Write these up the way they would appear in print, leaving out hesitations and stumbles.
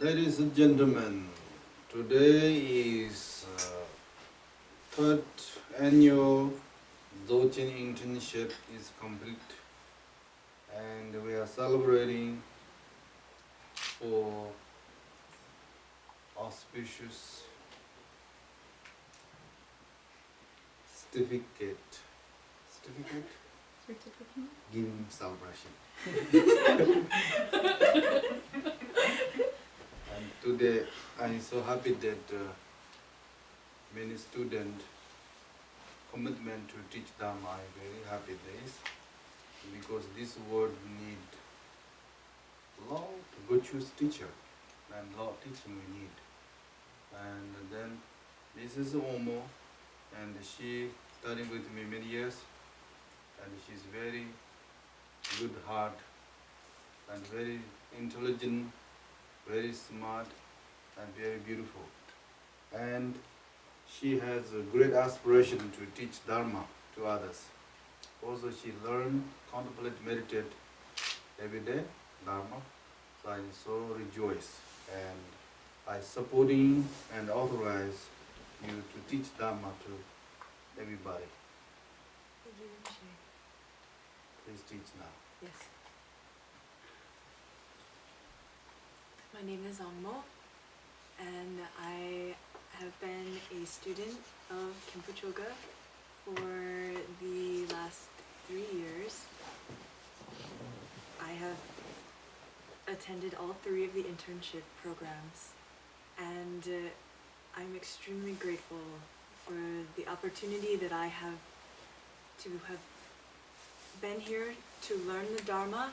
Ladies and gentlemen, today is third annual Dzogchen internship is complete, and we are celebrating for auspicious certificate giving celebration. And today I'm so happy that many students commitment to teach Dharma. I'm very happy days because this world need lot virtuous teacher and lot teaching we need. And then this is Wangmo, and she studying with me many years, and she's very good heart and very intelligent, very smart and very beautiful. And she has a great aspiration to teach Dharma to others. Also she learn, contemplate, meditate every day, Dharma. So I so rejoice, and I supporting and authorize you to teach Dharma to everybody. Thank you, Rinpoche. Please teach now. Yes. My name is Wangmo, and I have been a student of Khenpo Choga for the last 3 years. I have attended all 3 of the internship programs, and I'm extremely grateful for the opportunity that I have to have been here to learn the Dharma,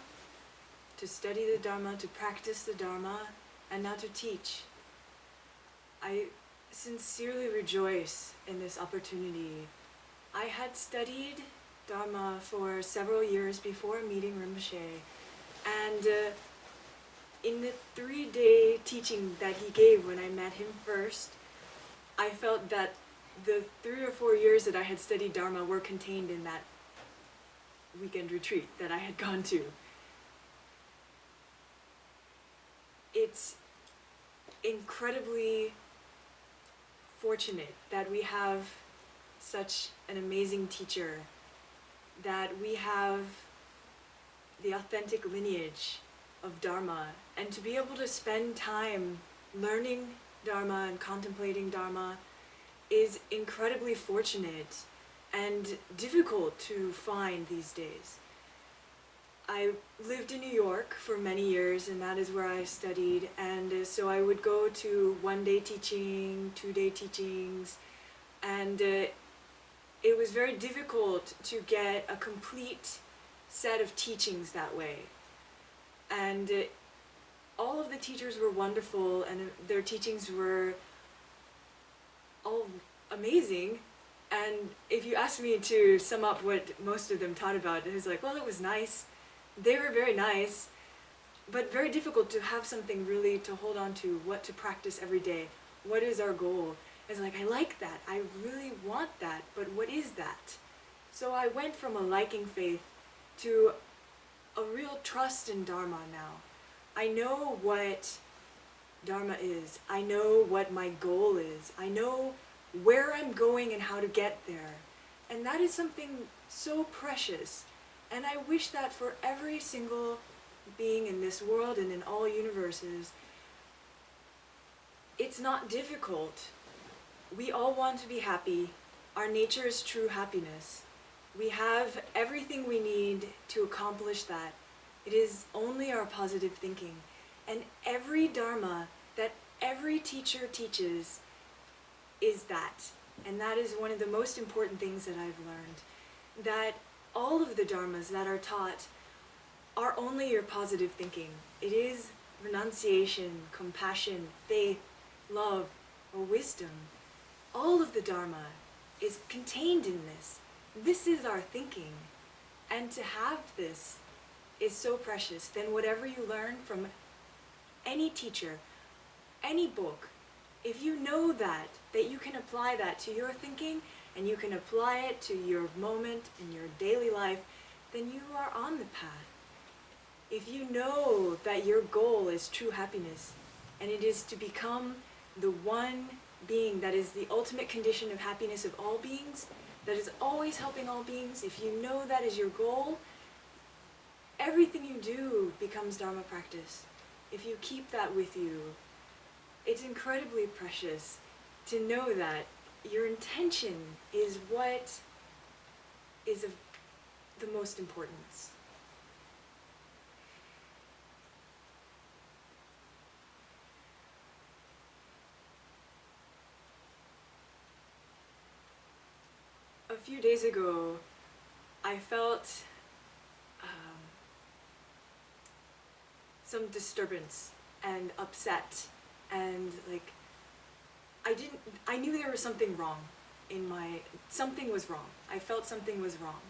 to study the Dharma, to practice the Dharma, and now to teach. I sincerely rejoice in this opportunity. I had studied Dharma for several years before meeting Rinpoche, and in the 3-day teaching that he gave when I met him first, I felt that the 3 or 4 years that I had studied Dharma were contained in that weekend retreat that I had gone to. It's incredibly fortunate that we have such an amazing teacher, that we have the authentic lineage of Dharma, and to be able to spend time learning Dharma and contemplating Dharma is incredibly fortunate and difficult to find these days. I lived in New York for many years, and that is where I studied, and so I would go to 1-day teaching, 2-day teachings, and it was very difficult to get a complete set of teachings that way. And all of the teachers were wonderful, and their teachings were all amazing. And if you asked me to sum up what most of them taught about, it was like, well, it was nice. They were very nice, but very difficult to have something really to hold on to, what to practice every day. What is our goal? It's like, I like that, I really want that, but what is that? So I went from a liking faith to a real trust in Dharma now. I know what Dharma is. I know what my goal is. I know where I'm going and how to get there. And that is something so precious. And I wish that for every single being in this world and in all universes. It's not difficult. We all want to be happy. Our nature is true happiness. We have everything we need to accomplish that. It is only our positive thinking. And every Dharma that every teacher teaches is that. And that is one of the most important things that I've learned. That all of the Dharmas that are taught are only your positive thinking. It is renunciation, compassion, faith, love, or wisdom. All of the Dharma is contained in this. This is our thinking. And to have this is so precious. Then whatever you learn from any teacher, any book, if you know that you can apply that to your thinking, and you can apply it to your moment in your daily life, then you are on the path. If you know that your goal is true happiness, and it is to become the one being that is the ultimate condition of happiness of all beings, that is always helping all beings. If you know that is your goal, everything you do becomes Dharma practice. If you keep that with you, it's incredibly precious to know that your intention is what is of the most importance. A few days ago, I felt some disturbance and upset, and like I knew there was something wrong something was wrong. I felt something was wrong,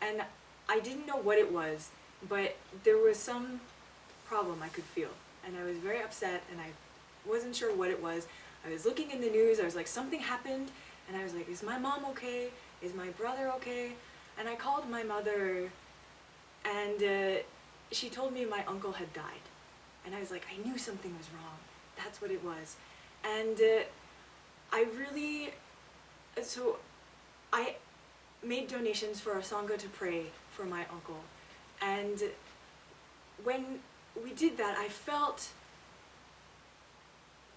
and I didn't know what it was, but there was some problem I could feel, and I was very upset, and I wasn't sure what it was. I was looking in the news, I was like, something happened, and I was like, is my mom okay? Is my brother okay? And I called my mother, and she told me my uncle had died. And I was like, I knew something was wrong. That's what it was. And so I made donations for a Sangha to pray for my uncle. And when we did that, I felt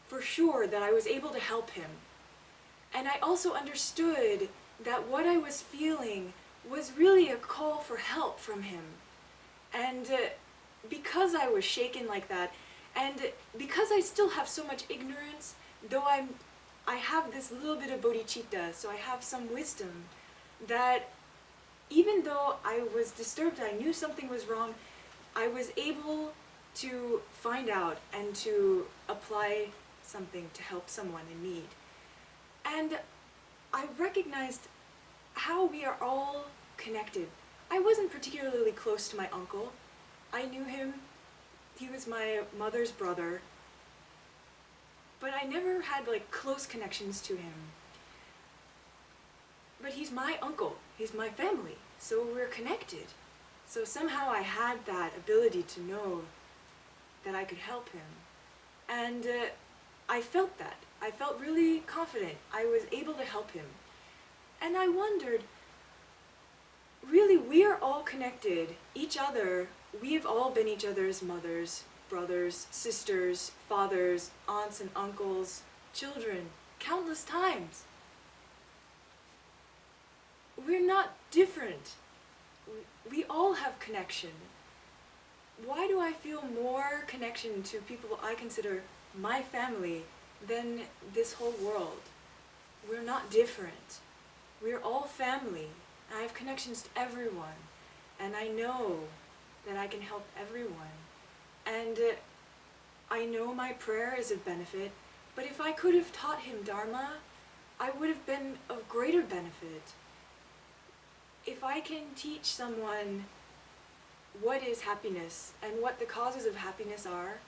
for sure that I was able to help him. And I also understood that what I was feeling was really a call for help from him. And because I was shaken like that, and because I still have so much ignorance, though I have this little bit of bodhicitta, so I have some wisdom, that even though I was disturbed, I knew something was wrong, I was able to find out and to apply something to help someone in need. And I recognized how we are all connected. I wasn't particularly close to my uncle. I knew him. He was my mother's brother. But I never had like close connections to him. But he's my uncle. He's my family. So we're connected. So somehow I had that ability to know that I could help him. And I felt that. I felt really confident. I was able to help him. And I wondered, really, we are all connected. Each other, we have all been each other's mothers, brothers, sisters, fathers, aunts and uncles, children, countless times. We're not different. We all have connection. Why do I feel more connection to people I consider my family than this whole world? We're not different. We're all family. I have connections to everyone, and I know that I can help everyone. And I know my prayer is of benefit, but if I could have taught him Dharma, I would have been of greater benefit. If I can teach someone what is happiness and what the causes of happiness are,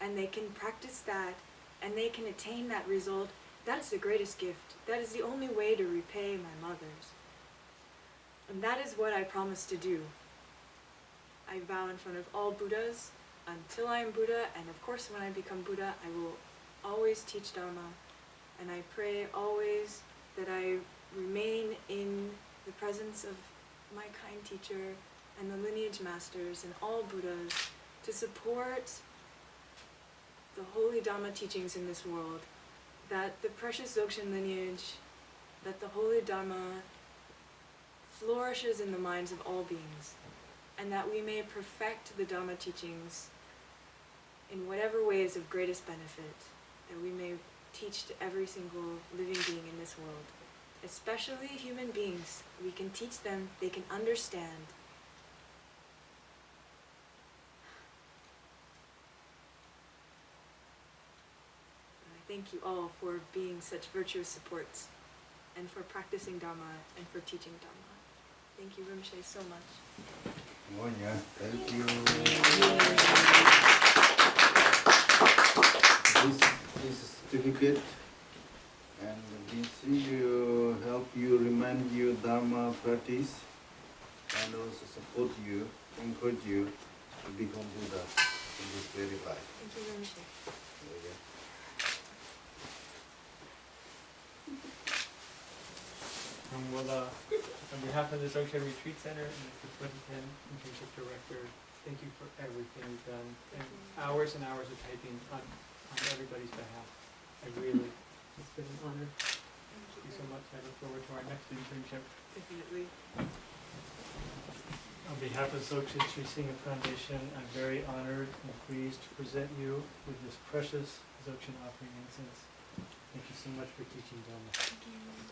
and they can practice that, and they can attain that result, that is the greatest gift. That is the only way to repay my mothers. And that is what I promise to do. I vow in front of all Buddhas, until I am Buddha, and of course when I become Buddha, I will always teach Dharma. And I pray always that I remain in the presence of my kind teacher and the lineage masters and all Buddhas to support the holy Dhamma teachings in this world, that the precious Dzogchen lineage, that the holy Dharma flourishes in the minds of all beings, and that we may perfect the Dhamma teachings in whatever way is of greatest benefit, that we may teach to every single living being in this world, especially human beings. We can teach them, they can understand. I thank you all for being such virtuous supports, and for practicing Dharma, and for teaching Dharma. Thank you, Rinpoche, so much. Oh yeah, thank you. This certificate, and this will help you, remind you Dharma practice, and also support you, encourage you to become Buddha in this very life. Thank you, Rinpoche. Okay. On behalf of the Dzogchen Retreat Center and as the 2010 Internship Director, thank you for everything you've done and hours and hours of typing on everybody's behalf. It's been an honor. Thank you so much. I look forward to our next internship. Definitely. On behalf of Dzogchen Sri Singha Foundation, I'm very honored and pleased to present you with this precious Dzogchen offering incense. Thank you so much for teaching Dhamma. Thank you.